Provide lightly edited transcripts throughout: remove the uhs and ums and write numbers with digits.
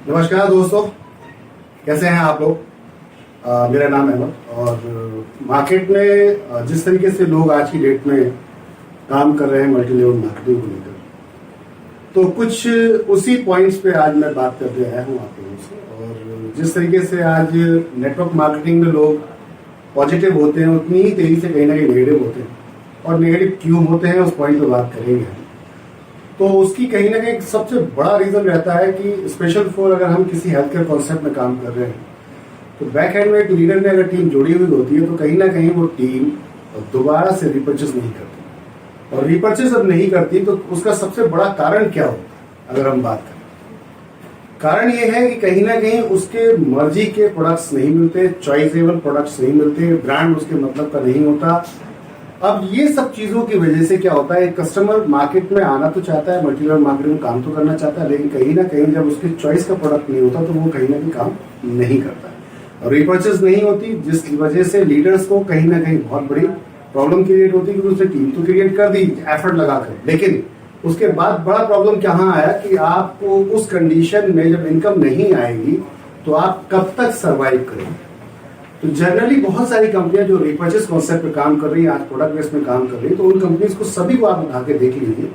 नमस्कार दोस्तों, कैसे हैं आप लोग। मेरा नाम अहमद और मार्केट में जिस तरीके से लोग आज की डेट में काम कर रहे हैं मल्टी लेवल मार्केटिंग को लेकर, तो कुछ उसी पॉइंट्स पे आज मैं बात करके आया हूँ आप लोगों से। और जिस तरीके से आज नेटवर्क मार्केटिंग में लोग पॉजिटिव होते हैं, उतनी ही तेजी से कहीं ना कहीं नेगेटिव होते हैं। और नेगेटिव क्यों होते हैं उस पॉइंट पे बात करेंगे। तो उसकी कहीं ना कहीं सबसे बड़ा रीजन रहता है कि स्पेशल फॉर अगर हम किसी हेल्थ केयर कॉन्सेप्ट में काम कर रहे हैं तो बैक एंड में एक लीडर में अगर टीम जुड़ी हुई होती है तो कहीं ना कहीं वो टीम दोबारा से रिपर्चेस नहीं करती। और रिपर्चेस अब नहीं करती तो उसका सबसे बड़ा कारण क्या होता है अगर हम बात करें। कारण ये है कि कहीं ना कहीं उसके मर्जी के प्रोडक्ट्स नहीं मिलते, चॉइसेबल प्रोडक्ट्स नहीं मिलते, ब्रांड उसके मतलब का नहीं होता। अब ये सब चीजों की वजह से क्या होता है, कस्टमर मार्केट में आना तो चाहता है, मल्टीलेवल मार्केटिंग में काम तो करना चाहता है, लेकिन कहीं ना कहीं जब उसकी चॉइस का प्रोडक्ट नहीं होता तो वो कहीं ना कहीं काम नहीं करता है और रिपर्चेस नहीं होती, जिस वजह से लीडर्स को कहीं ना कहीं बहुत बड़ी प्रॉब्लम क्रिएट होती है। क्योंकि उसने टीम तो क्रिएट कर दी एफर्ट लगाकर, लेकिन उसके बाद बड़ा प्रॉब्लम कहाँ आया कि आपको उस कंडीशन में जब इनकम नहीं आएगी तो आप कब तक सर्वाइव करेंगे। तो जनरली बहुत सारी कंपनियां जो रिपर्चेस कॉन्सेप्ट पे काम कर रही है, आज प्रोडक्ट बेस में काम कर रही है, तो उन कंपनीज को सभी को आप उठा के देख लीजिए,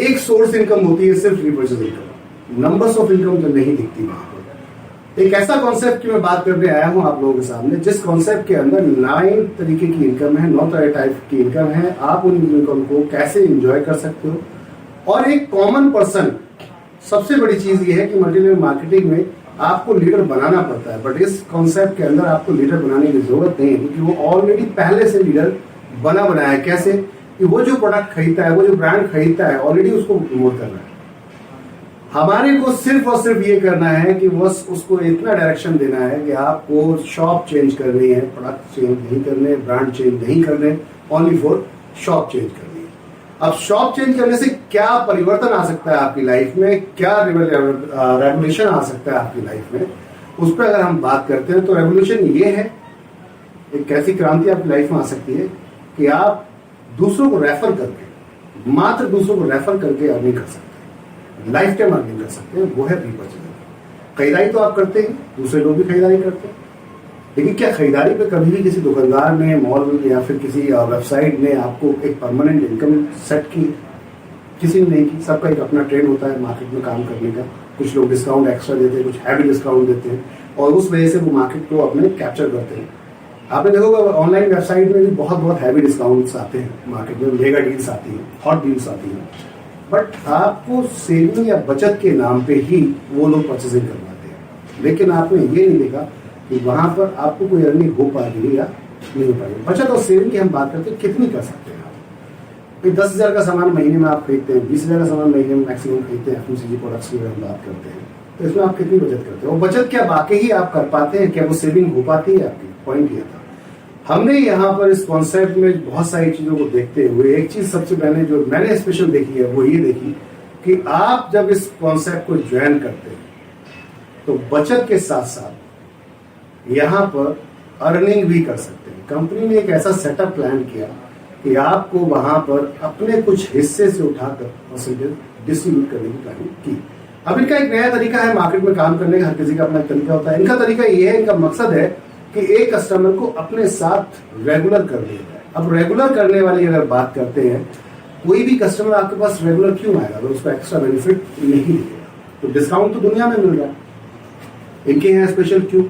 एक सोर्स इनकम होती है सिर्फ repurchase income, numbers of income जो नहीं दिखती वहां पर। एक ऐसा कॉन्सेप्ट की मैं बात करने आया हूं आप लोगों के सामने जिस कॉन्सेप्ट के अंदर 9 तरीके की इनकम है, 9 टाइप की इनकम है। आप उन इनकम को कैसे इंजॉय कर सकते हो। और एक कॉमन पर्सन, सबसे बड़ी चीज ये है कि मल्टीलेवल मार्केटिंग में आपको लीडर बनाना पड़ता है, बट इस कॉन्सेप्ट के अंदर आपको लीडर बनाने की जरूरत नहीं है, क्योंकि वो ऑलरेडी पहले से लीडर बना बनाया है। कैसे कि वो जो प्रोडक्ट खरीदता है, वो जो ब्रांड खरीदता है, ऑलरेडी उसको प्रमोट करना है। हमारे को सिर्फ और सिर्फ ये करना है कि बस उसको इतना डायरेक्शन देना है कि आपको शॉप चेंज करनी है, प्रोडक्ट चेंज नहीं करने, ब्रांड चेंज नहीं करने, ओनली फॉर शॉप चेंज करनी है। अब शॉप चेंज करने से क्या परिवर्तन आ सकता है आपकी लाइफ में, क्या रेवोल्यूशन आ सकता है आपकी लाइफ में, उस पर अगर हम बात करते हैं तो रेवोल्यूशन ये है, एक कैसी क्रांति आपकी लाइफ में आ सकती है कि आप दूसरों को रेफर करके, मात्र दूसरों को रेफर करके अर्निंग कर सकते हैं, लाइफ टाइम अर्निंग कर सकते हैं। वो है रिपर्चेस। खरीदारी तो आप करते हैं, दूसरे लोग भी खरीदारी करते हैं, लेकिन क्या खरीदारी पे कभी भी किसी दुकानदार ने, मॉल या फिर किसी वेबसाइट ने आपको एक परमानेंट इनकम सेट की? किसी ने नहीं की। सबका एक अपना ट्रेंड होता है मार्केट में काम करने का। कुछ लोग डिस्काउंट एक्स्ट्रा देते हैं, कुछ हैवी डिस्काउंट देते हैं और उस वजह से वो मार्केट को अपने कैप्चर करते हैं। आपने देखोगे ऑनलाइन वेबसाइट में भी बहुत हैवी डिस्काउंट्स आते हैं, मार्केट में मेगा डील्स आती हैं, हॉट डील्स आती हैं, बट आपको सेविंग या बचत के नाम पे ही वो लोग परचेसिंग करवाते हैं। लेकिन आपने ये नहीं देखा कि वहां पर आपको कोई अर्निंग हो पाएगी या नहीं हो पाएगी। बचत और सेविंग की हम बात करते हैं, कितनी कर सकते हैं आप। 10,000 का सामान महीने में आप खरीदते हैं, 20,000 का सामान महीने में मैक्सिमम खरीदते हैं, FMCG प्रोडक्ट्स की हम बात करते हैं, तो इसमें आप कितनी बचत करते हैं और बचत क्या वाकई ही आप कर पाते हैं, क्या वो सेविंग हो पाती है आपकी। पॉइंट ये था। हमने यहाँ पर इस कॉन्सेप्ट में बहुत सारी चीजों को देखते हुए एक चीज सबसे पहले जो मैंने स्पेशल देखी है वो ये देखी कि आप जब इस कॉन्सेप्ट को ज्वाइन करते हैं तो बचत के साथ साथ यहाँ पर अर्निंग भी कर सकते हैं। कंपनी ने एक ऐसा सेटअप प्लान किया कि आपको वहां पर अपने कुछ हिस्से से उठाकर परसेंटेज डिस्ट्रीब्यूट करने की प्लानिंग की। अब इनका एक नया तरीका है मार्केट में काम करने का, हर किसी का अपना तरीका होता है। इनका तरीका ये है, इनका मकसद है कि एक कस्टमर को अपने साथ रेगुलर कर दिया जाए। अब रेगुलर करने वाली अगर बात करते हैं, कोई भी कस्टमर आपके पास रेगुलर क्यों आएगा अगर उसको एक्स्ट्रा बेनिफिट नहीं मिलेगा। तो डिस्काउंट तो दुनिया में मिल रहा है, इनके यहाँ स्पेशल क्यों?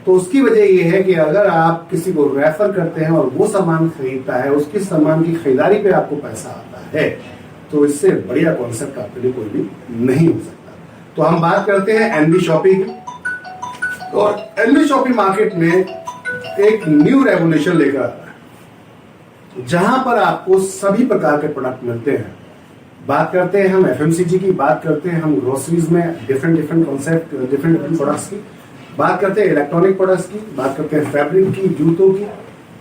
तो उसकी वजह यह है कि अगर आप किसी को रेफर करते हैं और वो सामान खरीदता है, उसके सामान की खरीदारी पे आपको पैसा आता है, तो इससे बढ़िया कॉन्सेप्ट आपके लिए कोई भी नहीं हो सकता। तो हम बात करते हैं एनबी शॉपिंग की। और एनबी शॉपिंग मार्केट में एक न्यू रेवोल्यूशन लेकर आता है, जहां पर आपको सभी प्रकार के प्रोडक्ट मिलते हैं। बात करते हैं हम FMCG की, बात करते हैं हम ग्रोसरीज में डिफरेंट कॉन्सेप्ट, डिफरेंट प्रोडक्ट्स की, बात करते हैं इलेक्ट्रॉनिक प्रोडक्ट्स की, बात करते हैं फैब्रिक की, जूतों की।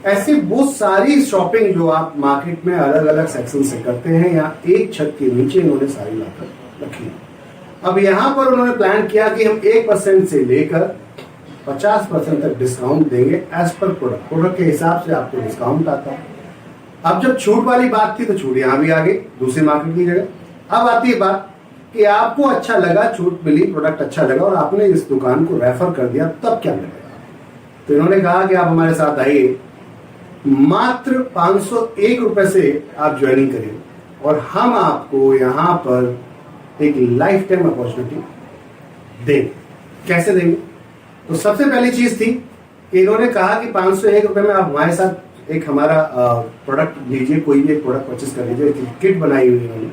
ऐसी बहुत सारी शॉपिंग जो आप मार्केट में अलग अलग सेक्शन से करते हैं, यहाँ एक छत के नीचे इन्होंने सारी लाकर रखी है। अब यहाँ पर उन्होंने प्लान किया कि हम 1% से लेकर 50% तक डिस्काउंट देंगे एज पर प्रोडक्ट के हिसाब से आपको डिस्काउंट आता है। अब जब छूट वाली बात थी तो छूट यहां भी आ गई दूसरी मार्केट की जगह। अब आती है बात कि आपको अच्छा लगा, छूट मिली, प्रोडक्ट अच्छा लगा और आपने इस दुकान को रेफर कर दिया, तब क्या मिलेगा? तो इन्होंने कहा कि आप हमारे साथ आइए, मात्र 501 रुपए से आप ज्वाइनिंग करिए और हम आपको यहां पर एक लाइफ टाइम अपॉर्चुनिटी देंगे। कैसे देंगे? तो सबसे पहली चीज थी कि इन्होंने कहा कि 501 रुपए में आप हमारे साथ एक हमारा प्रोडक्ट लीजिए, कोई भी एक प्रोडक्ट परचेस कर लीजिए। किट बनाई हुई इन्होंने,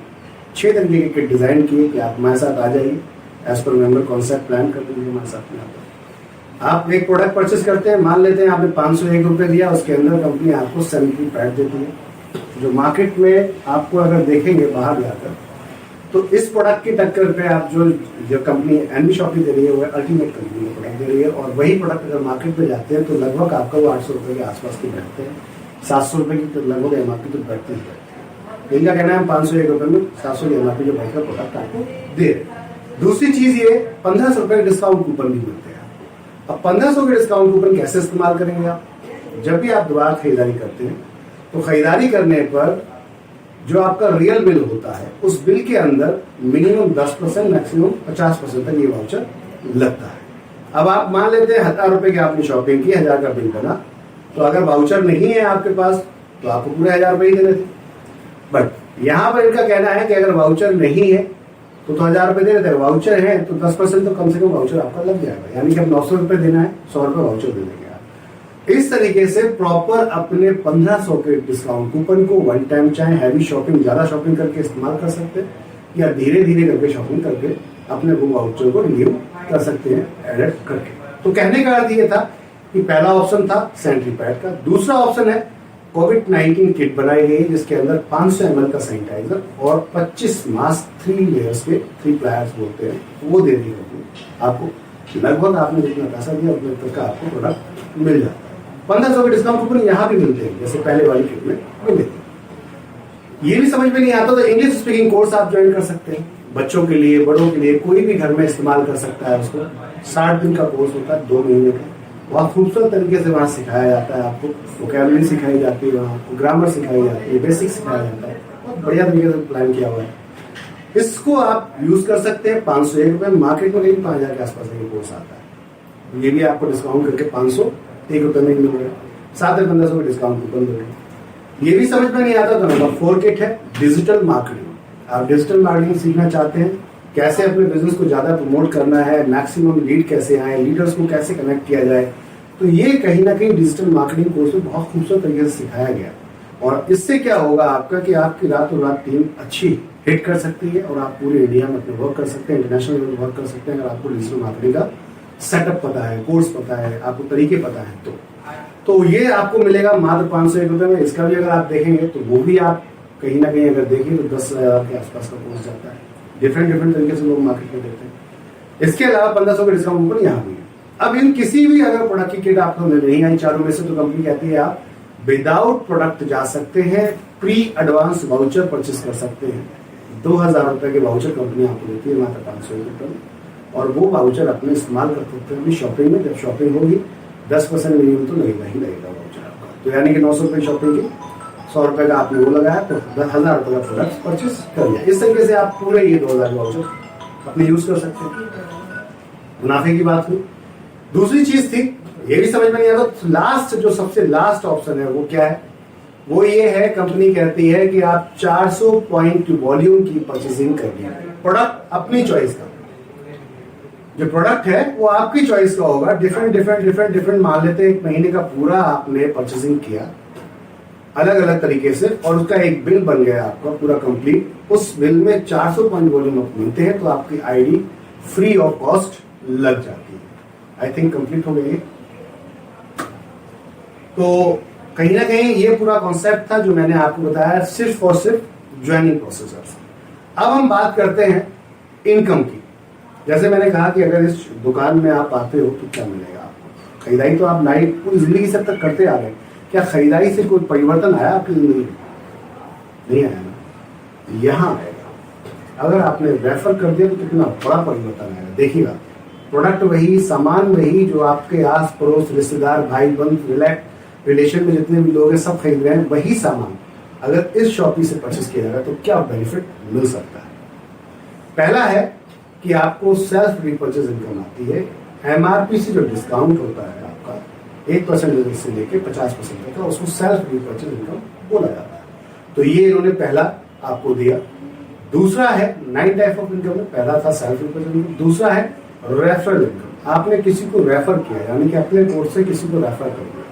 6 तरीके के किट डिजाइन किए कि आप हमारे साथ आ जाइए, as per member concept plan कर लीजिए हमारे साथ में। आप एक प्रोडक्ट परचेस करते हैं, मान लेते हैं आपने 501 रुपए दिया, उसके अंदर कंपनी आपको सैनिटरी पैड देती है जो मार्केट में आपको अगर देखेंगे बाहर जाकर तो इस प्रोडक्ट की टक्कर पे आप जो कंपनी एनबी शॉपी दे रही है वो अल्टीमेट कंपनी का प्रोडक्ट दे रही है। और वही प्रोडक्ट अगर मार्केट में जाते हैं तो लगभग आपका वो 800 रुपए के आसपास के बैठते हैं, 700 रुपए की तो लगभग एमआरपी तो बैठते हैं। इनका कहना है 501 रुपए में 700 की एमआरपी जो बैठकर प्रोडक्ट आपको दे रहे। दूसरी चीज ये 1500 रुपए के डिस्काउंट कूपन भी मिलते हैं। अब 1500 के डिस्काउंट कूपन कैसे इस्तेमाल करेंगे आप? जब भी आप दोबारा खरीदारी करते हैं तो खरीदारी करने पर जो आपका रियल बिल होता है उस बिल के अंदर मिनिमम 10% मैक्सिमम 50% तक ये वाउचर लगता है। अब आप मान लेते हैं 1000 रुपए की आपने शॉपिंग की, 1000 का बिल बना, तो अगर वाउचर नहीं है आपके पास तो आपको पूरे 1000 रुपए ही देने थे। बट यहां पर इनका कहना है कि अगर वाउचर नहीं है तो 1000 रुपए दे देते हैं, वाउचर है तो 10% तो कम से कम वाउचर आपका लग जाएगा, यानी कि अब 900 रुपए देना है, 100 रुपए वाउचर दे देंगे। इस तरीके से प्रॉपर अपने 1500 के डिस्काउंट कूपन को वन टाइम चाहे हैवी शॉपिंग, ज्यादा शॉपिंग करके इस्तेमाल कर सकते हैं या धीरे धीरे करके शॉपिंग करके अपने वो वाउचर को रिन्यू कर सकते हैं एडिट करके। तो कहने का अर्थ ये था कि पहला ऑप्शन था सैनिटरी पैड का, दूसरा ऑप्शन है कोविड-19 किट बनाई गई जिसके अंदर 500 ml का सैनिटाइजर और 25 मास्क 3 लेयर्स के 3 प्लायर्स बोलते हैं वो दे दी आपको। लगभग आपने जितना पैसा दिया उतने तक का आपको प्रोडक्ट मिल जाता है। 1500 के डिस्काउंट कूपन यहाँ भी मिलते हैं जैसे पहले वाली किट में मिलते हैं। ये भी समझ में नहीं आता तो इंग्लिश स्पीकिंग कोर्स आप ज्वाइन कर सकते हैं, बच्चों के लिए, बड़ों के लिए, कोई भी घर में इस्तेमाल कर सकता है उसको। 60 दिन का कोर्स होता है, 2 महीने का। बहुत खूबसूरत तरीके से वहाँ सिखाया जाता है आपको, वोकैबुलरी सिखाई जाती है, वहाँ आपको ग्रामर सिखाई जाती है, बेसिक सिखाया जाता है, बहुत बढ़िया तरीके से प्लान किया हुआ है। इसको आप यूज कर सकते हैं। 501 रुपए, मार्केट में कहीं 5000 के आसपास ये कोर्स आता है, ये भी आपको डिस्काउंट करके 501 रुपए में मिल रहा है, साथ में 1500 का डिस्काउंट कूपन दे रहे हैं। ये भी समझ में नहीं आता तो नंबर 4 किट है डिजिटल मार्केटिंग। आप डिजिटल मार्केटिंग सीखना चाहते हैं, कैसे अपने बिजनेस को ज्यादा प्रमोट करना है, मैक्सिमम लीड कैसे आए, लीडर्स को कैसे कनेक्ट किया जाए, तो ये कहीं ना कहीं डिजिटल मार्केटिंग कोर्स में बहुत खूबसूरत तरीके से सिखाया गया। और इससे क्या होगा आपका कि आपकी रातों रात टीम अच्छी हिट कर सकती है और आप पूरे इंडिया में अपने वर्क कर सकते हैं, इंटरनेशनल लेवल वर्क कर सकते हैं अगर आपको डिजिटल मार्केटिंग का सेटअप पता है, कोर्स पता है, आपको तरीके पता है तो ये आपको मिलेगा मात्र 501 रुपए में। इसका भी अगर आप देखेंगे तो वो भी आप कहीं ना कहीं अगर देखें तो 10,000 के आसपास का कोर्स जाता है। डिफरेंट तरीके से लोग मार्केट में देते हैं। इसके अलावा 1500 के डिस्काउंट कूपन यहाँ भी है। अब इन किसी भी अगर प्रोडक्ट की किट आपको नहीं आई चारों में से तो कंपनी कहती है आप विदाउट प्रोडक्ट जा सकते हैं, प्री एडवांस वाउचर परचेस कर सकते हैं। 2000 रुपए के वाउचर कंपनी आपको देती है मात्र 501 रुपए में, और वो वाउचर अपने इस्तेमाल कर सकते हैं अपनी शॉपिंग में। जब शॉपिंग होगी 10% मिनिमम तो लगेगा ही लगेगा वाउचर आपका, तो यानी कि 900 रुपए शॉपिंग की 100 रुपए का आपने वो लगाया तो 10,000 रुपए का प्रोडक्ट परचेस कर लिया। इस तरीके से आप पूरे ये 2000 वाउचर अपने यूज कर सकते हैं। मुनाफे की बात हुई। दूसरी चीज थी, ये भी समझ में नहीं आता, लास्ट जो सबसे लास्ट ऑप्शन है वो क्या है? वो ये है, कंपनी कहती है कि आप 400 पॉइंट वॉल्यूम की परचेसिंग करनी है, प्रोडक्ट अपनी चॉइस का। जो प्रोडक्ट है वो आपकी चॉइस का होगा। डिफरेंट मान लेते हैं एक महीने का पूरा आपने परचेसिंग किया अलग अलग तरीके से और उसका एक बिल बन गया आपका पूरा कंप्लीट। उस बिल में 400 पॉइंट वॉल्यूम आप मिलते हैं तो आपकी आईडी फ्री ऑफ कॉस्ट लग जाती है। आई थिंक कंप्लीट हो गई। तो कहीं ना कहीं ये पूरा कॉन्सेप्ट था जो मैंने आपको बताया, सिर्फ और सिर्फ ज्वाइनिंग प्रोसेसर्स। अब हम बात करते हैं इनकम की। जैसे मैंने कहा कि अगर इस दुकान में आप आते हो तो क्या मिलेगा आपको? खरीदारी तो आप लाइफ पूरी जिंदगी से अब तक करते आ रहे, क्या खरीदारी से कोई परिवर्तन आया आपकी जिंदगी में? नहीं आया ना। यहाँ आएगा, अगर आपने रेफर कर दिया तो कितना बड़ा परिवर्तन आएगा। देखिएगा, प्रोडक्ट वही, सामान वही, जो आपके आस पड़ोस रिश्तेदार भाई बंद रिलेशन में जितने भी लोग हैं सब खरीद रहे हैं, वही सामान अगर इस शॉपी से परचेस किया जाएगा तो क्या बेनिफिट मिल सकता है। पहला है कि आपको सेल्फ रिपर्चेज इनकम आती है। एमआरपी से जो डिस्काउंट होता है आपका 1% से लेके 50% तक का, उसको सेल्फ रिपर्चेज इनकम बोला जाता है। तो ये इन्होंने पहला आपको दिया। दूसरा है 9 टाइप ऑफ इनकम है। पहला था सेल्फ रिपर्चेज इनकम, दूसरा है रेफरल इनकम। आपने किसी को रेफर किया, यानी कि अपने कोर्ट से किसी को रेफर कर दिया,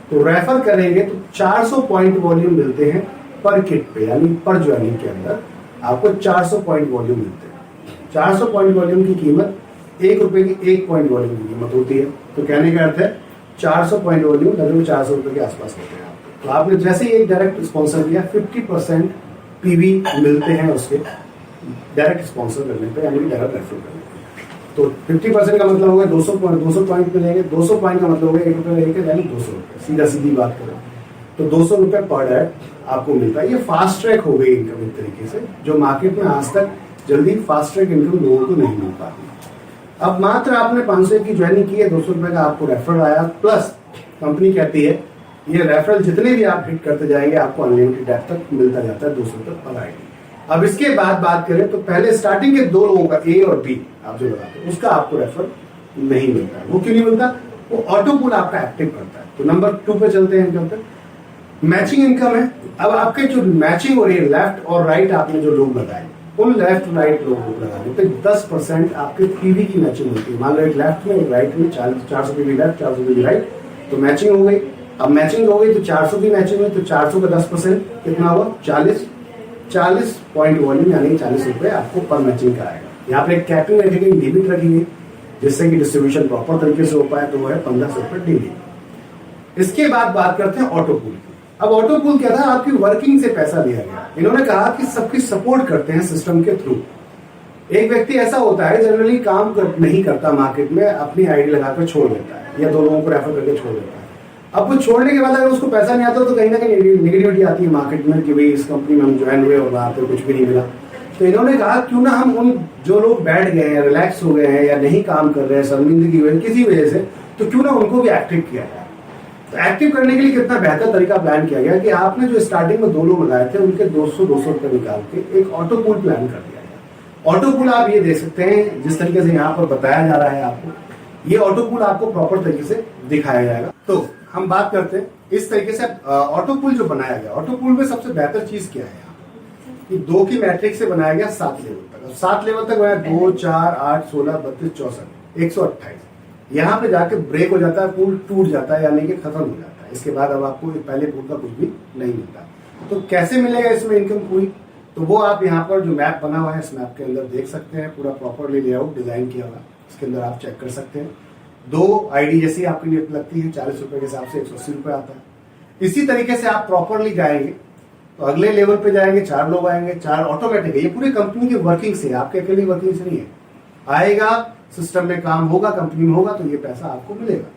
तो रेफर करेंगे तो 400 पॉइंट वॉल्यूम मिलते हैं पर किट पे, यानी पर ज्वाइनिंग के अंदर आपको 400 पॉइंट वॉल्यूम मिलते हैं। 400 पॉइंट वॉल्यूम की कीमत ₹1 की 1 पॉइंट वॉल्यूम की कीमत होती है। तो कहने का अर्थ है 400 पॉइंट वॉल्यूम लगभग ₹400 के आसपास होते हैं आपको। तो आपने जैसे ही एक डायरेक्ट स्पॉन्सर दिया 50% पीवी मिलते हैं उसके डायरेक्ट स्पॉन्सर करने पे, यानी डायरेक्ट रेफर करने पे। तो 50% का मतलब होगा 200 पॉइंट मिलेंगे। 200 पॉइंट का मतलब होगा ₹1 लेके, यानी ₹200। सीधा सीधी बात करें तो ₹200 पर डायरेक्ट आपको मिलता है। ये फास्ट ट्रैक हो गई इनकम एक तरीके से, जो मार्केट में आज तक जल्दी फास्ट ट्रैक इनकम लोगों को नहीं मिल पाती। अब मात्र आपने 500 की ज्वाइनिंग की है, ₹200 का आपको रेफरल आया, प्लस कंपनी कहती है ये रेफरल जितने भी आप हिट करते जाएंगे आपको अनलिमिटेड डेट तक मिलता जाता है ₹200 पर आईडी। अब इसके बाद बात करें तो पहले स्टार्टिंग के 2 लोगों का ए और बी आप जो लगाते हैं उसका आपको रेफर नहीं मिलता है। वो क्यों नहीं मिलता? वो ऑटो पूल आपका एक्टिव करता है। तो नंबर 2 पे चलते हैं इनकम पे। मैचिंग इनकम है। अब आपके जो मैचिंग हो रही है लेफ्ट और राइट, आपने जो लोग लगाए उन लेफ्ट राइट लोगों को लगाने पे 10% आपके पीवी की मैचिंग होती है। मान लो एक लेफ्ट में एक राइट में 400 पीवी लेफ्ट 400 पीवी राइट, तो मैचिंग हो गई। अब मैचिंग हो गई तो 400 की मैचिंग हुई, तो 400 का 10% कितना हुआ? 40 पॉइंट वॉल्यूम, यानी ₹40 आपको पर मैचिंग का आएगा। यहाँ पे एक कैपिंग रखी गई, लिमिट रखी गई, जिससे कि डिस्ट्रीब्यूशन प्रॉपर तरीके से हो पाए, तो वो है ₹1500 डेली। इसके बाद बात करते हैं ऑटो पूल की। अब ऑटो पूल क्या था? आपकी वर्किंग से पैसा दिया गया। इन्होंने कहा कि सबकी सपोर्ट करते हैं सिस्टम के थ्रू। एक व्यक्ति ऐसा होता है जनरली काम नहीं करता मार्केट में, अपनी आईडी लगाकर छोड़ देता है, या 2 लोगों को रेफर करके छोड़ देता है। अब वो छोड़ने के बाद अगर उसको पैसा नहीं आता तो कहीं ना कहीं नेगेटिविटी आती है मार्केट में कि भाई इस कंपनी में हम ज्वाइन हुए और वहां पे कुछ भी नहीं मिला। तो इन्होंने कहा क्यों ना हम उन जो लोग बैठ गए हैं, रिलैक्स हो गए हैं, या नहीं काम कर रहे हैं, शर्मिंदगी हुई किसी वजह से, तो क्यों ना उनको भी एक्टिव किया जाए। तो एक्टिव करने के लिए कितना बेहतर तरीका प्लान किया गया कि आपने जो स्टार्टिंग में 2 लोग लगाए थे उनके 200 रुपए निकाल के एक ऑटो पूल प्लान कर दिया गया। ऑटो पूल आप ये देख सकते हैं जिस तरीके से यहाँ पर बताया जा रहा है आपको, ये ऑटो पूल आपको प्रॉपर तरीके से दिखाया जाएगा। तो हम बात करते हैं इस तरीके से ऑटो पूल जो बनाया गया। ऑटो पूल में सबसे बेहतर चीज क्या है कि 2 की मैट्रिक्स से बनाया गया 7 लेवल तक। 7 लेवल तक बनाया 2, 4, 8, 16, 32, 64, 128। यहाँ पे जाके ब्रेक हो जाता है, पूल टूट जाता है, यानी कि खत्म हो जाता है। इसके बाद अब आपको पहले पूल का कुछ भी नहीं मिलता। तो कैसे मिलेगा इसमें इनकम पूरी? तो वो आप यहाँ पर जो मैप बना हुआ है इस मैप के अंदर देख सकते हैं, पूरा प्रॉपरली लेआउट डिजाइन किया हुआ है, इसके अंदर आप चेक कर सकते हैं। 2 आईडी जैसी आपकी लिए लगती है ₹40 के हिसाब से ₹180 आता है। इसी तरीके से आप प्रॉपरली जाएंगे तो अगले लेवल पे जाएंगे, 4 लोग आएंगे, 4 ऑटोमेटिक है। ये पूरी कंपनी की वर्किंग से, आपके अकेली वर्किंग से नहीं है। आएगा, सिस्टम में काम होगा, कंपनी में होगा तो ये पैसा आपको मिलेगा।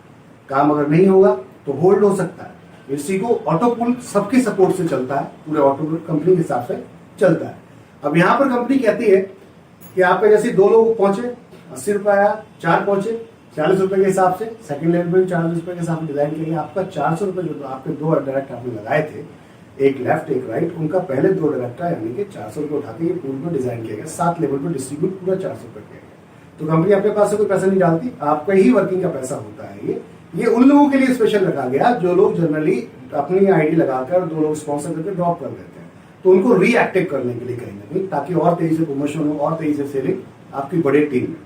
काम अगर नहीं होगा तो होल्ड हो सकता है। इसी को ऑटो पूल सबकी सपोर्ट से चलता है, पूरे ऑटो पूल कंपनी के हिसाब से चलता है। अब यहाँ पर कंपनी कहती है कि आपके जैसे 2 लोग पहुंचे, ₹80 आया, 4 पहुंचे, ₹40 के हिसाब से, सेकंड लेवल पे ₹40 के हिसाब से डिजाइन किया। आपका ₹400 जो आपके 2 डायरेक्ट आपने लगाए थे, एक लेफ्ट एक राइट, उनका पहले 2 डायरेक्ट यानी कि ₹400 उठा के ये पूल में डिजाइन किया गया। 7 लेवल पर डिस्ट्रीब्यूट पूरा ₹400 किया गया। तो कंपनी अपने पास से कोई पैसा नहीं डालती, आपका ही वर्किंग का पैसा होता है। ये उन लोगों के लिए स्पेशल रखा गया जो लोग जनरली अपनी आईडी लगाकर 2 लोग स्पॉन्सर करके ड्रॉप कर देते हैं, तो उनको रीएक्टिव करने के लिए कहीं ना कहीं, ताकि और तेजी से प्रमोशन हो और तेजी से सेलिंग आपकी बड़े टीम में।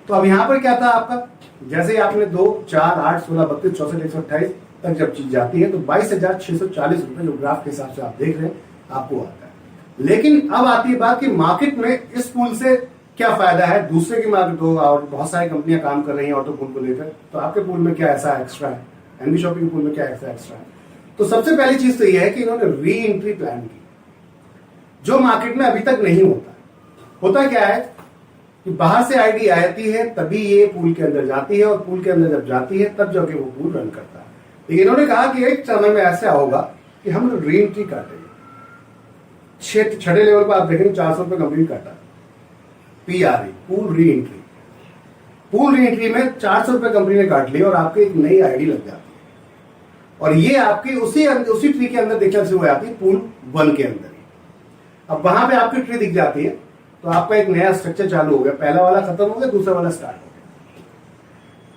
तो अब यहाँ पर क्या था आपका, जैसे ही आपने 2, 4, 8, 16, 32, 64, 128 तक जब चीज जाती है तो ₹22,640 जो ग्राफ के हिसाब से आप देख रहे हैं आपको आता है। लेकिन अब आती है बात कि मार्केट में इस पूल से क्या फायदा है, दूसरे की मार्केट हो और बहुत सारी कंपनियां काम कर रही हैं ऑटो पूल को लेकर, तो आपके पूल में क्या ऐसा एक्स्ट्रा है, एनबी शॉपिंग पूल में क्या ऐसा एक्स्ट्रा है? तो सबसे पहली चीज तो यह है कि इन्होंने री एंट्री प्लान की, जो मार्केट में अभी तक नहीं होता। होता क्या है कि बाहर से आईडी आती है तभी ये पूल के अंदर जाती है, और पूल के अंदर जब जाती है तब जाके वो पूल रन करता है। लेकिन इन्होंने कहा कि एक समय में ऐसा होगा कि हम री एंट्री काटेंगे। 6ठे लेवल पर आप देखेंगे ₹400 कंप्लीट काटा, PRE pool re entry. Pool re entry में ₹400 कंपनी ने काट लिया और आपके एक नई आईडी लग जाती है, और ये आपकी उसी ट्री के अंदर दिखना शुरू हो जाती है, पूल 1 के अंदर ही। अब वहां पे आपकी ट्री दिख जाती है, तो आपका एक नया स्ट्रक्चर चालू हो गया, पहला वाला खत्म हो गया, दूसरा वाला स्टार्ट हो गया।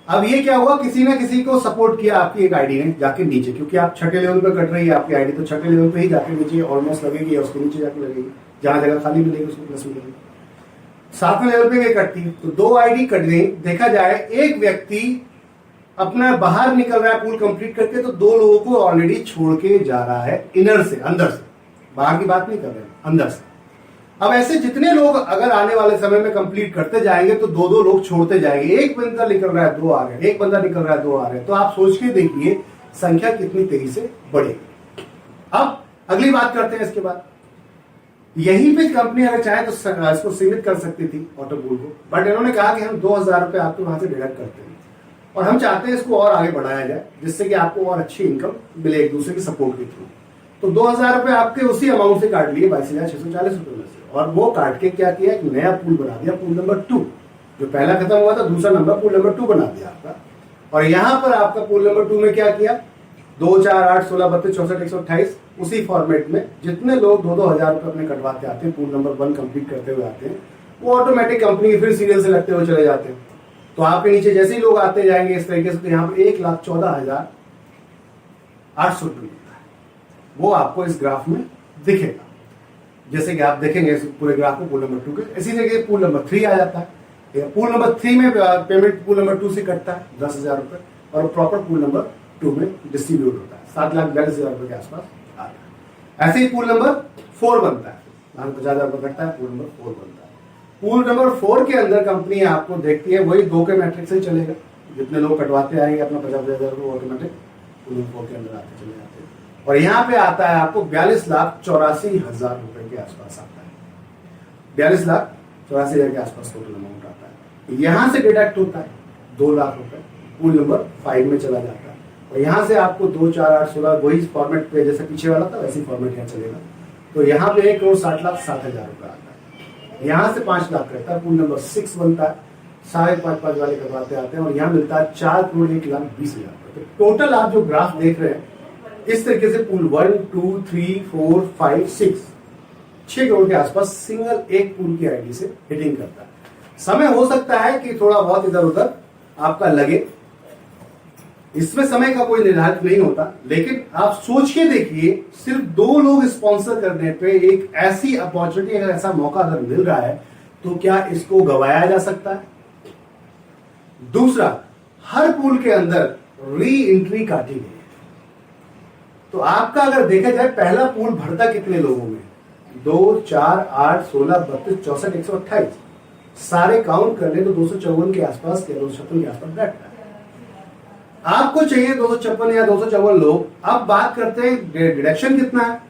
अब ये क्या हुआ, किसी ना किसी को सपोर्ट किया आपकी एक आईडी ने जाके नीचे, क्योंकि आप छठे लेवल पे कट रही है आपकी आईडी, तो छठे लेवल पे ही जाके नीचे ऑलमोस्ट लगेगी या उसके नीचे जाके लगेगी, जहां जगह खाली मिलेगी उसको प्लस मिलेगी। सातवें लेवल पे कटती है, तो 2 आईडी कट गई। देखा जाए एक व्यक्ति अपना बाहर निकल रहा है पूल कंप्लीट करके, तो 2 लोगों को ऑलरेडी छोड़ के जा रहा है इनर से, अंदर से, बाहर की बात नहीं कर रहे हैं, अंदर से। अब ऐसे जितने लोग अगर आने वाले समय में कंप्लीट करते जाएंगे तो 2-2 लोग छोड़ते जाएंगे। एक बंदा निकल रहा है 2 आ रहे, एक बंदा निकल रहा है 2 आ रहे, तो आप सोच के देखिए संख्या कितनी तेजी से बढ़ेगी। अब अगली बात करते हैं इसके बाद, यहीं पे कंपनी अगर चाहे तो इसको सीमित कर सकती थी ऑटो पूल को, बट इन्होंने कहा कि हम 2000 रुपए आपको वहां से डिडक्ट करते हैं और हम चाहते हैं इसको और आगे बढ़ाया जाए, जिससे कि आपको और अच्छी इनकम मिले एक दूसरे की सपोर्ट के थ्रू। तो 2000 रुपए आपके उसी अमाउंट से काट लिए 22,640 रुपए में से, और वो काट के क्या किया, एक नया पूल बना दिया, पूल नंबर 2। जो पहला खत्म हुआ था, दूसरा नंबर पूल नंबर 2 बना दिया आपका। और यहां पर आपका पूल नंबर 2 में क्या किया, 2, 4, 8, 16, 32, 64, 128 उसी फॉर्मेट में जितने लोग 2-2 हजार रुपए अपने कटवाते आते हैं, पूल नंबर 1 कंप्लीट करते हुए आते हैं, वो ऑटोमेटिक कंपनी फिर सीरियल से लगते हुए चले जाते हैं। तो आपके नीचे जैसे ही लोग आते जाएंगे इस तरीके से, तो यहाँ पर 1,14,800 रुपये मिलता है, वो आपको इस ग्राफ में दिखेगा। जैसे कि आप देखेंगे इस पूरे ग्राफ को पूल नंबर 2 के, इसी जगह पूल नंबर 3 आ जाता है। पूल नंबर 3 में पेमेंट पूल नंबर 2 से कटता है 10,000 रुपए, और प्रॉपर पूल नंबर 2 में डिस्ट्रीब्यूट होता है 7,42,000 रुपए के आसपास आता है। ऐसे ही पूल नंबर 4 बनता है, 50,000 रुपए कटता है, पूल नंबर 4 बनता है। पूल नंबर 4 के अंदर कंपनी आपको देखती है वही 2 के मैट्रिक से चलेगा, जितने लोग कटवाते आएंगे अपना 50,000 रुपए ऑटोमेटिक पूल नंबर 4 के अंदर आते चले जाते हैं। और यहाँ पे आता है आपको 42,84,000 रुपए के आसपास आता है, 42,84,000 के आसपास टोटल अमाउंट आता है। यहां से डिडक्ट होता है 2 लाख रुपए, पूल नंबर 5 में चला जाता है, और यहां से आपको 2, 4, 8, 16 वही फॉर्मेट पे जैसे पीछे वाला था वैसी फॉर्मेट यहाँ चलेगा। तो यहाँ पे 1,60,60,000 रुपए आता है, यहां से 5 लाख रहता है, पूल नंबर 6 बनता है, 5.5 वाले करवाते आते हैं, और यहाँ मिलता है 4,01,20,000 रुपए। टोटल आप जो ग्राफ देख रहे हैं इस तरीके से पूल 1, 2, 3, 4, 5, 6 करोड़ के आसपास सिंगल एक पूल की आईडी से हिटिंग करता है। समय हो सकता है कि थोड़ा बहुत इधर उधर आपका लगे, इसमें समय का कोई निर्धारित नहीं होता, लेकिन आप सोच के देखिए सिर्फ 2 लोग स्पॉन्सर करने पे एक ऐसी अपॉर्चुनिटी, अगर ऐसा मौका अगर मिल रहा है तो क्या इसको गवाया जा सकता है? दूसरा, हर पूल के अंदर री एंट्री काटी गई है, तो आपका अगर देखा जाए पहला पूल भरता कितने लोगों में, 2, 4, 8, 16, 32, 64, 128 सारे काउंट कर ले तो 254 के आसपास या 256 के आसपास बैठता है। आपको चाहिए 256 या 254 लोग। अब बात करते हैं डिडक्शन कितना है,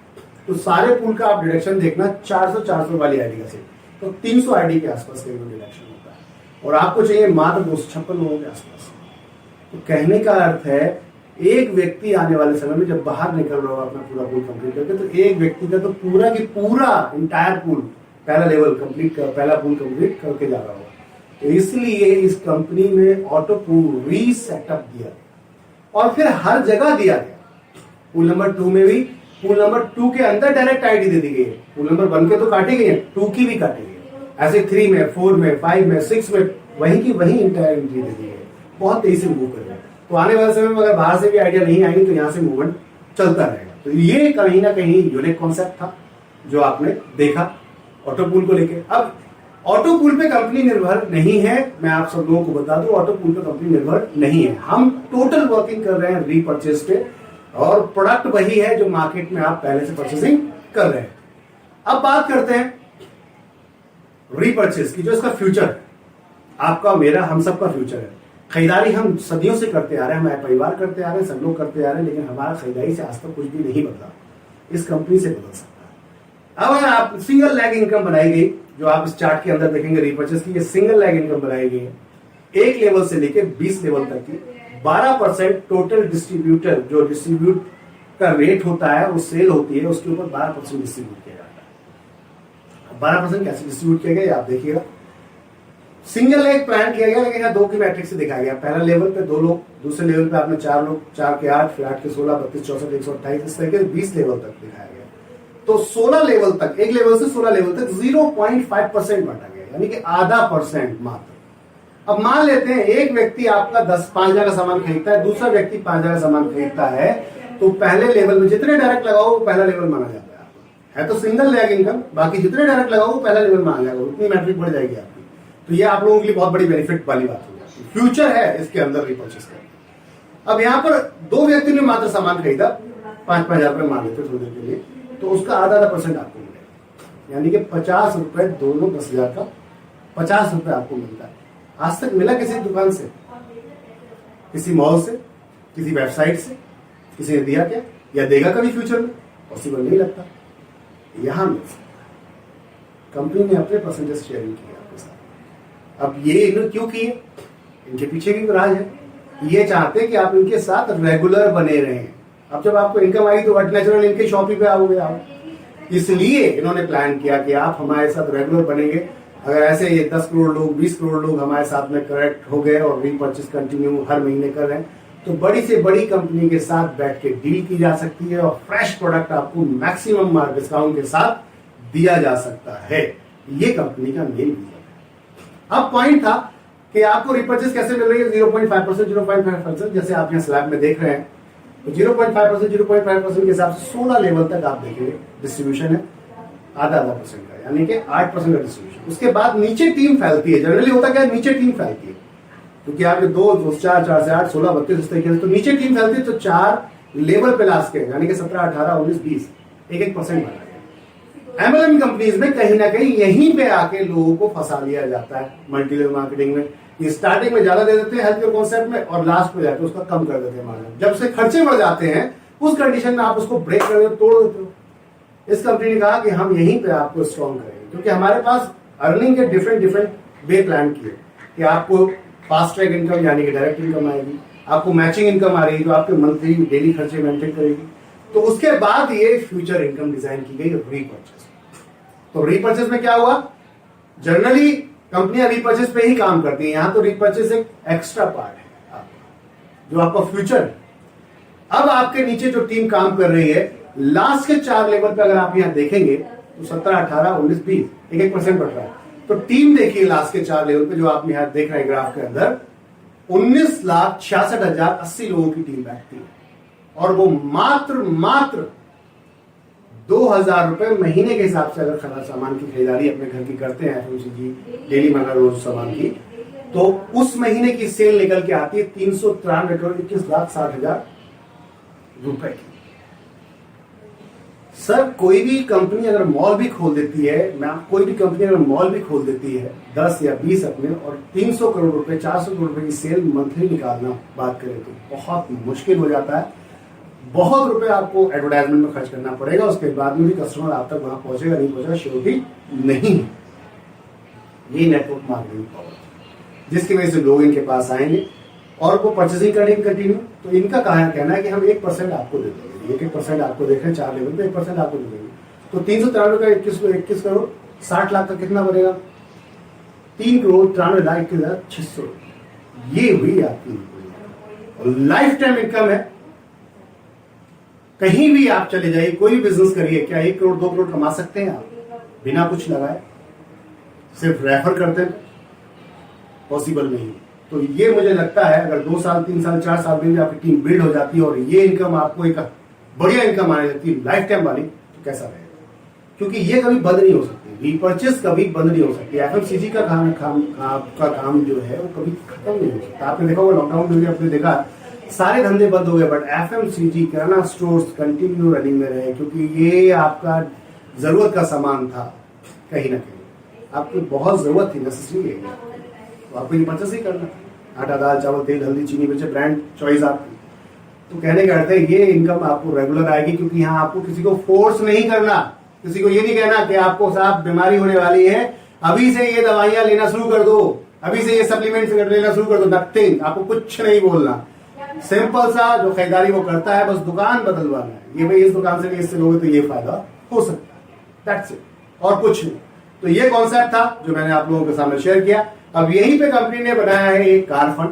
तो सारे पूल का आप डिडक्शन देखना 400 वाली आईडी का से, तो 300 आईडी के आसपास का डिडक्शन होता है, और आपको चाहिए मात्र 256 लोगों के आसपास। तो कहने का अर्थ है एक व्यक्ति आने वाले समय में जब बाहर निकल रहा होगा अपना पूरा पूल कंप्लीट करके, तो एक व्यक्ति का तो पूरा की पूरा इंटायर पूल पहला लेवल कंप्लीट कर, पहला पूल कंप्लीट करके जा रहा होगा। तो इसलिए इस कंपनी में ऑटो पूल रीसेटअप दिया और फिर हर जगह दिया गया। पूल नंबर 2 में भी, पूल नंबर 2 के अंदर डायरेक्ट आईडी दे दी गई है, पूल नंबर 1 के तो काटी गई है, 2 की भी काटी गई है, ऐसे 3 में, 4 में, 5 में, 6 में वहीं की वहीं इंटायर एंट्री दे दी है। बहुत तेजी से मूव कर रहे हैं, तो आने वाले समय में अगर बाहर से भी आइडिया नहीं आएगी तो यहाँ से मूवमेंट चलता रहेगा। तो ये कहीं ना कहीं यूनिक कॉन्सेप्ट था जो आपने देखा ऑटो पूल को लेके। अब ऑटो पूल पे कंपनी निर्भर नहीं है, मैं आप सब लोगों को बता दूं, ऑटो पूल पे कंपनी निर्भर नहीं है। हम टोटल वर्किंग कर रहे हैं रीपर्चेज पे, और प्रोडक्ट वही है जो मार्केट में आप पहले से परचेसिंग कर रहे हैं। अब बात करते हैं रीपर्चेज की, जो इसका फ्यूचर है, आपका, मेरा, हम सबका फ्यूचर है। खरीदारी हम सदियों से करते आ रहे हैं, हमारे परिवार करते आ रहे हैं, सब लोग करते आ रहे हैं, लेकिन हमारा खरीदारी से आज तक कुछ भी नहीं बदला। इस कंपनी से बदल सकता है। अब अगर आप सिंगल लैग इनकम बनाई गई, जो आप इस चार्ट के अंदर देखेंगे रीपर्चेज की, ये सिंगल लैग इनकम बनाई गई है, 1 लेवल से लेकर 20 लेवल तक की। 12% टोटल डिस्ट्रीब्यूटर, जो डिस्ट्रीब्यूट का रेट होता है, वो सेल होती है, उसके ऊपर 12% डिस्ट्रीब्यूट किया जाता है। 12% कैसे डिस्ट्रीब्यूट किया गया आप देखिएगा। सिंगल लैग प्लान किया गया, लेकिन यहाँ 2 की मैट्रिक से दिखाया गया। पहला लेवल पे 2 लोग, दूसरे लेवल पे आपने 4 लोग, 4 के 8, फिर 8 के 16, 32, 64, 128 इस तरीके से 20 लेवल तक दिखाया गया। तो 16 लेवल तक, एक लेवल से 16 लेवल तक 0.5% बांटा गया, यानी कि आधा % मात्र। अब मान लेते हैं एक व्यक्ति आपका 5,000 का सामान खरीदता है, दूसरा व्यक्ति 5,000 का सामान खरीदता है, तो पहले लेवल में जितने डायरेक्ट लगाओ वो पहला लेवल माना जाता है तो सिंगल लैग इनकम, बाकी जितने डायरेक्ट लगाओ वो पहला लेवल माना जाएगा, उतनी मैट्रिक बढ़ जाएगी आपकी। तो ये आप लोगों के लिए बहुत बड़ी बेनिफिट वाली बात हो जाती है, फ्यूचर है इसके अंदर रिपर्चेस करना। अब यहाँ पर दो व्यक्ति ने मात्र सामान खरीदा, 5,000 रुपए मान लेते थोड़ी देर के लिए, तो उसका आधा % आपको मिलेगा, यानी कि 50 रुपए दोनों 10,000 का 50 रुपए आपको मिलता है। आज तक मिला किसी दुकान से, किसी मॉल से, किसी वेबसाइट से किसी ने दिया क्या, या देगा कभी फ्यूचर में? पॉसिबल नहीं लगता। यहां मिल सकता, कंपनी ने अपने परसेंटेज शेयरिंग किया आपके साथ। अब ये इन्होंने क्यों किए, इनके पीछे भी राज है। ये चाहते कि आप इनके साथ रेगुलर बने रहें। अब जब आपको इनकम आई तो व्हाट नेचुरल इनके शॉप ही पे आओगे आप, इसलिए इन्होंने प्लान किया कि आप हमारे साथ रेगुलर बनेंगे। अगर ऐसे ये 10 करोड़ लोग, 20 करोड़ लोग हमारे साथ में करेक्ट हो गए और रीपर्चेस कंटिन्यू हर महीने कर रहे हैं, तो बड़ी से बड़ी कंपनी के साथ बैठ के डील की जा सकती है और फ्रेश प्रोडक्ट आपको मैक्सिमम डिस्काउंट के साथ दिया जा सकता है। ये कंपनी का मेन रीजन है। अब पॉइंट था कि आपको रिपर्चेस कैसे मिल रही है, 0.5%, 0.5%, जैसे आप यहाँ स्लैब में देख रहे हैं। तो 0.5% के हिसाब से 16 लेवल तक आप देखेंगे डिस्ट्रीब्यूशन है, आधा % का, यानी कि 8% का डिस्ट्रीब्यूशन। उसके बाद नीचे टीम फैलती है। जनरली होता क्या है, नीचे टीम फैलती है, क्योंकि आपके 2, 4, 4 से 8, 16, 32 इस तरीके से, तो नीचे टीम फैलती है। तो 4 लेवल पे लास्ट के, यानी कि 17, 18, 19, 20, 1% बढ़ा गया। एमएलएम कंपनीज में कहीं ना कहीं यहीं पे आके लोगों को फंसा लिया जाता है मल्टी लेवल मार्केटिंग में। ये स्टार्टिंग में ज्यादा दे देते हैं हेल्थ केयर कॉन्सेप्ट में और लास्ट में जाकर उसका कम कर देते हैं मार्जिन। जब से खर्चे बढ़ जाते हैं उस कंडीशन में आप उसको ब्रेक कर देते, तोड़ देते हो। इस कंपनी ने कहा कि हम यहीं पे आपको स्ट्रॉन्ग करेंगे, क्योंकि हमारे पास अर्निंग के डिफरेंट वे प्लान किए कि आपको फास्ट ट्रैक इनकम यानी कि डायरेक्ट इनकम आएगी, आपको मैचिंग इनकम आ रही है जो आपके मंथली डेली खर्चे मेंटेन करेगी। तो उसके बाद ये फ्यूचर इनकम डिजाइन की गई रीपर्चेस। तो रीपर्चेस में क्या हुआ, जनरली कंपनियां रीपर्चेस पे ही काम करती हैं, यहां तो रीपर्चेस एक एक्स्ट्रा पार्ट है आपका, जो आपका फ्यूचर है। अब आपके नीचे जो टीम काम कर रही है, लास्ट के 4 लेवल पे अगर आप यहां देखेंगे तो 17, 18, 19, 20, 1% बढ़ रहा है। तो टीम देखिए लास्ट के 4 लेवल पे जो आप यहां देख रहे हैं ग्राफ के अंदर, 19,66,080 लोगों की टीम बैठती है और वो मात्र 2,000 रुपए महीने के हिसाब से अगर सामान की खरीदारी अपने घर की करते हैं एफएमसीजी डेली मंगा रोज सामान की, तो उस महीने की सेल निकल के आती है 393,21,60,000 रुपए की। सर कोई भी कंपनी अगर मॉल भी खोल देती है, कोई भी कंपनी अगर मॉल भी खोल देती है 10 या 20 अपने, और 300 करोड़ रुपए 400 करोड़ रुपए की सेल मंथली निकालना बात करें तो बहुत मुश्किल हो जाता है। बहुत रुपए आपको एडवर्टाइजमेंट में खर्च करना पड़ेगा, उसके बाद में भी कस्टमर आप तक वहां पहुंचेगा नहीं पहुंचेगा श्योरिटी नहीं है। ये नेटवर्क मार्केटिंग पावर, जिसकी वजह से लोग इनके पास आएंगे और वो परचेसिंग करेंगे कंटिन्यू। तो इनका कहना है कि हम 1% आपको दे देंगे, 1% आपको देख रहे हैं 4 लेवल पे 1% आपको दे देंगे। तो 393 का 21 करोड़ 60 लाख का कितना बनेगा, 3,93,21,600। ये हुई आपकी लाइफ टाइम इनकम है। कहीं भी आप चले जाइए, कोई भी बिजनेस करिए, क्या 1 करोड़ 2 करोड़ कमा सकते हैं आप बिना कुछ लगाए, सिर्फ रेफर करते हैं? पॉसिबल नहीं। तो ये मुझे लगता है अगर 2 साल 3 साल 4 साल में भी आपकी टीम बिल्ड हो जाती है और ये इनकम आपको एक बढ़िया इनकम आने लगती है लाइफ टाइम वाली, तो कैसा रहेगा? क्योंकि ये कभी बंद नहीं हो सकती, रीपर्चेस कभी बंद नहीं हो सकती। एफएमसीजी का काम जो है वो कभी खत्म नहीं हो सकता। आपने देखा होगा लॉकडाउन में भी आपने देखा सारे धंधे बंद हो गए, but FMCG kirana stores continue running में रहे, क्योंकि ये आपका जरूरत का सामान था। कहीं ना कहीं आपकी बहुत जरूरत थी, नेसेसरी है, तो आपको ये परचेस ही करना। आटा, दाल, चावल, तेल, हल्दी, चीनी, मिर्च, ब्रांड चॉइस आपकी। तो कहने का अर्थ है ये इनकम आपको रेगुलर आएगी, क्योंकि यहाँ आपको किसी को फोर्स नहीं करना, किसी को ये नहीं कहना कि आपको साहब बीमारी होने वाली है, अभी से ये दवाइयां लेना शुरू कर दो, अभी से ये सप्लीमेंट्स लेना शुरू कर दो। नथिंग, आपको कुछ नहीं बोलना। सिंपल सा जो खरीदारी वो करता है, बस दुकान बदलवाना है। ये भाई इस दुकान से इससे लोगे तो ये फायदा हो सकता है, दैट्स इट, और कुछ नहीं। तो ये कॉन्सेप्ट था जो मैंने आप लोगों के सामने शेयर किया। अब यहीं पे कंपनी ने बनाया है एक कार फंड।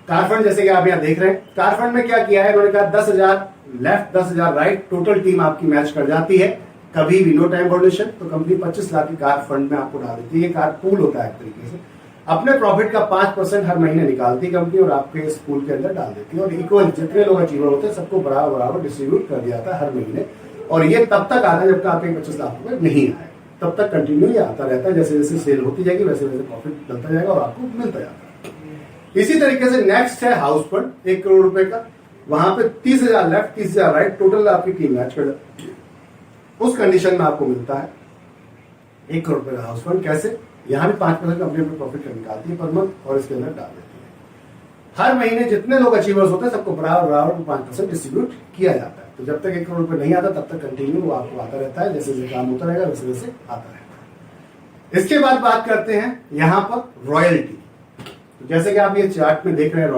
कार फंड जैसे कि आप यहाँ देख रहे हैं, कार फंड में क्या किया है, उन्होंने कहा 10,000 लेफ्ट 10,000 राइट, टोटल टीम आपकी मैच कर जाती है कभी भी नो टाइम बाउंडेशन, तो कंपनी 25 लाख की कार फंड में आपको डाल देती है। ये कार पूल होता है एक तरीके से। अपने प्रॉफिट का 5% हर महीने निकालती है कंपनी और आपके इस पूल के अंदर डाल देती है, और इक्वल जितने लोग अचीवर होते हैं सबको बराबर बराबर डिस्ट्रीब्यूट कर दिया जाता है हर महीने। और ये तब तक आता है जब तक आपके 25 लाख रुपए नहीं आए, तब तक कंटिन्यू ये आता रहता है। जैसे जैसे सेल होती जाएगी वैसे वैसे प्रॉफिट डलता जाएगा और आपको मिलता जाता है। इसी तरीके से नेक्स्ट है हाउस फंड, 1 करोड़ रुपए का। वहां पे 30,000 लेफ्ट, 30,000 राइट, टोटल आपकी टीम मैच कर उस कंडीशन में आपको मिलता है 1 करोड़ रुपए का हाउस फंड। कैसे? यहाँ भी 5% कंपनी अपने प्रॉफिट निकालती है पर मंथ और इसके अंदर डाल देती है। हर महीने जितने लोग अचीवर्स होते हैं सबको बराबर बराबर 5% डिस्ट्रीब्यूट किया जाता है। तो जब तक 1 करोड़ रुपए नहीं आता तब तक कंटिन्यू वो आपको आता रहता है, जैसे जैसे काम होता रहेगा वैसे वैसे आता रहता है। इसके बाद बात करते हैं यहाँ पर रॉयल्टी। तो जैसे कि आप ये चार्ट में देख रहे हैं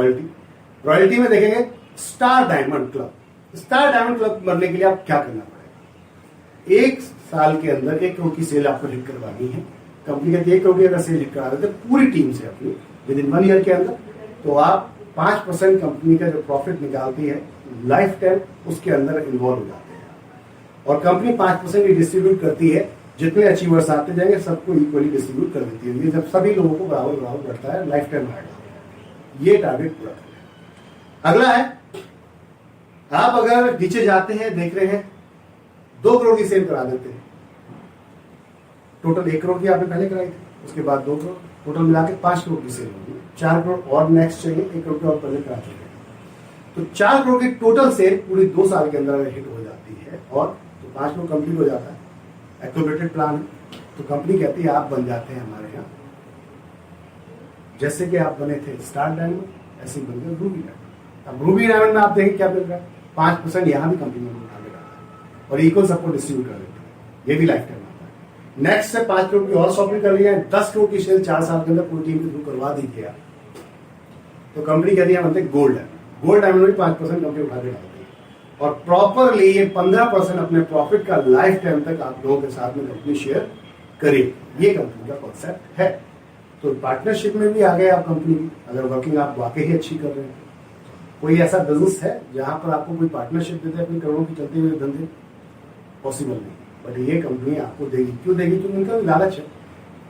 रॉयल्टी में देखेंगे star diamond club. Star diamond club बनने के लिए आप क्या करना पड़ेगा? 1 साल के अंदर 1 करोड़ की सेल आपको हिट करवानी है। कंपनी कहती है 1 करोड़ की अगर सेल हिट करा देते पूरी टीम से अपनी विद इन 1 ईयर के अंदर, तो आप 5% कंपनी का जो प्रॉफिट निकालती है लाइफ टाइम उसके अंदर इन्वॉल्व हो जाते हैं। और कंपनी 5% ही डिस्ट्रीब्यूट करती है, जितने अचीवर्स आते जाएंगे सबको इक्वली डिस्ट्रीब्यूट कर देती है। ये जब सभी लोगों को बराबर बराबर बढ़ता है लाइफ टाइम आएगा, ये टारगेट पूरा करना है। अगला है, आप अगर नीचे जाते हैं देख रहे हैं 2 करोड़ की सेल करा देते हैं। टोटल 1 करोड़ की आपने पहले कराई थी, उसके बाद 2 करोड़, टोटल मिला के 5 करोड़ की सेल होगी। 4 करोड़ और नेक्स्ट चाहिए, 1 करोड़ की और पहले करा चुके हैं। तो 4 करोड़ की टोटल सेल पूरी 2 साल के अंदर अगर हिट हो जाती है और तो 5 करोड़ कंप्लीट हो जाता है। एक्टिवेटेड प्लान है, तो कंपनी कहती है आप बन जाते हैं हमारे यहाँ, जैसे कि आप बने थे स्टार डायमंड, ऐसे ही बन गए रूबी डायमंड। अब रूबी डायमंड में आप देखें क्या मिल रहा है, 5% यहाँ भी कंपनी में उठा के डालता है और इक्वल सबको डिस्ट्रीब्यूट कर देता है। ये भी लाइफ टाइम आता है। नेक्स्ट से 5 करोड़ की और शॉपिंग कर लिया है, 10 करोड़ की सेल 4 साल के अंदर पूरी टीम के थ्रू करवा दी गया, तो कंपनी कहती है बनते गोल्ड डायमंड। गोल्ड डायमंड में 5% कंपनी उठा के डालती है और प्रॉपरली ये 15% अपने प्रॉफिट का लाइफ टाइम तक आप लोगों के साथ में कंपनी शेयर करे। ये कंपनी का कॉन्सेप्ट है। तो पार्टनरशिप में भी आ गए आप कंपनी, अगर वर्किंग आप वाकई ही अच्छी कर रहे हैं। कोई ऐसा बिजनेस है जहां पर आपको कोई पार्टनरशिप देते अपनी करोड़ों की चलते हुए धंधे? पॉसिबल नहीं, बट ये कंपनी आपको देगी। क्यों देगी? क्योंकि उनका लालच है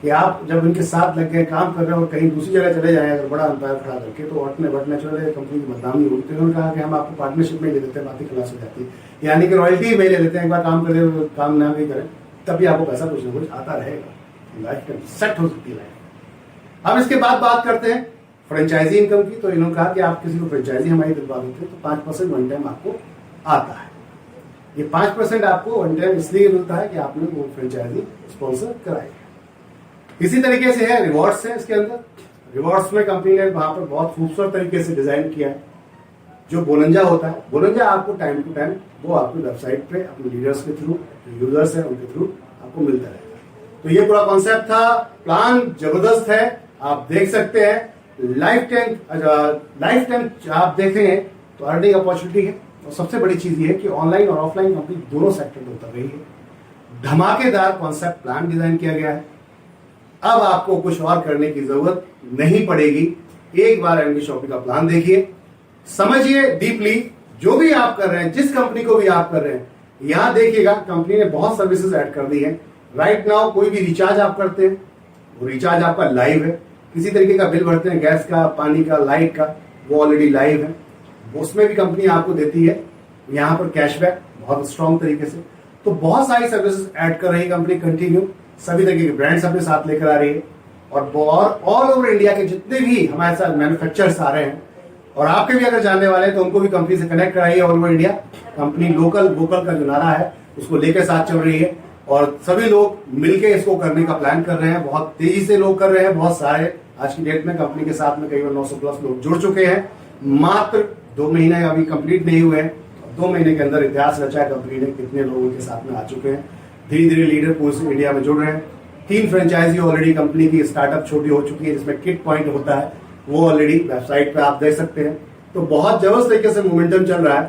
कि आप जब उनके साथ लग गए, काम कर रहे हैं और कहीं दूसरी जगह चले जाए अगर बड़ा अंपायर खड़ा करके, तो अटने बटने चले, कंपनी की बदनामी होगी। तो उन्होंने कहा कि हम आपको पार्टनरशिप में ले लेते हैं, बातें खलास हो जाती है, यानी कि रॉयल्टी में ले लेते हैं। एक बार काम करें, काम ना भी करें, तभी आपको पैसा कुछ ना कुछ आता रहेगा, लाइफ टाइम सेट हो सकती है लाइफ। अब इसके बाद बात करते हैं फ्रेंचाइजी इनकम की। तो इन्होंने कहा कि आप किसी को फ्रेंचाइजी हमारी दिलवा देते हैं तो 5% वन टाइम आपको आता है। ये 5% आपको वन टाइम इसलिए मिलता है कि आपने वो फ्रेंचाइजी स्पॉन्सर कराई है। इसी तरीके से है रिवॉर्ड्स है इसके अंदर। रिवॉर्ड्स में कंपनी ने वहां पर बहुत खूबसूरत तरीके से डिजाइन किया है। जो बोनंजा होता है, बोनंजा आपको टाइम टू टाइम वो आपकी वेबसाइट पे अपने लीडर्स के थ्रू, जो यूजर्स हैं उनके थ्रू आपको मिलता रहेगा। तो ये पूरा कॉन्सेप्ट था। प्लान जबरदस्त है, आप देख सकते हैं। लाइफ टाइम आप देखेंगे तो अर्निंग अपॉर्चुनिटी है। और सबसे बड़ी चीज ये है कि ऑनलाइन और ऑफलाइन कंपनी दोनों सेक्टर में उतर रही है। धमाकेदार कॉन्सेप्ट प्लान डिजाइन किया गया है। अब आपको कुछ और करने की जरूरत नहीं पड़ेगी। एक बार एमडी शॉपिंग का प्लान देखिए, समझिए डीपली। जो भी आप कर रहे हैं, जिस कंपनी को भी आप कर रहे हैं, यहां देखिएगा कंपनी ने बहुत सर्विसेज ऐड कर दी है। राइट नाउ कोई भी रिचार्ज आप करते हैं, वो रिचार्ज आपका लाइव है। किसी तरीके का बिल भरते हैं, गैस का, पानी का, लाइट का, वो ऑलरेडी लाइव है। उसमें भी कंपनी आपको देती है यहां पर कैशबैक बहुत स्ट्रॉन्ग तरीके से। तो बहुत सारी सर्विसेज ऐड कर रही है कंपनी कंटिन्यू। सभी तरीके के ब्रांड्स अपने साथ लेकर आ रही है और ऑल ओवर इंडिया के जितने भी हमारे साथ मैन्युफैक्चरर्स आ रहे हैं और आपके भी अगर जानने वाले हैं तो उनको भी कंपनी से कनेक्ट कराइए। All over India company local vocal का जो नारा है उसको लेकर साथ चल रही है और सभी लोग मिलकर इसको करने का प्लान कर रहे हैं। बहुत तेजी से लोग कर रहे हैं, बहुत सारे आज की डेट में कंपनी के साथ में करीबन 900 प्लस लोग जुड़ चुके हैं। मात्र 2 महीने अभी कंप्लीट नहीं हुए हैं, 2 महीने के अंदर इतिहास रचा है कंपनी ने, कितने लोगों के साथ में आ चुके हैं। धीरे धीरे लीडर पूरे इंडिया में जुड़ रहे हैं। 3 फ्रेंचाइजी ऑलरेडी कंपनी की स्टार्टअप छोटी हो चुकी है, जिसमें किट पॉइंट होता है, वो ऑलरेडी वेबसाइट पे आप देख सकते हैं। तो बहुत जबरदस्त तरीके से मोमेंटम चल रहा है।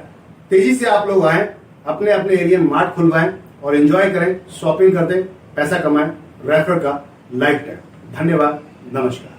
तेजी से आप लोग आए, अपने अपने एरिया में मार्ट खुलवाएं और एंजॉय करें, शॉपिंग करते, पैसा कमाएं। रेफर का लाइफ टाइम। धन्यवाद, नमस्कार।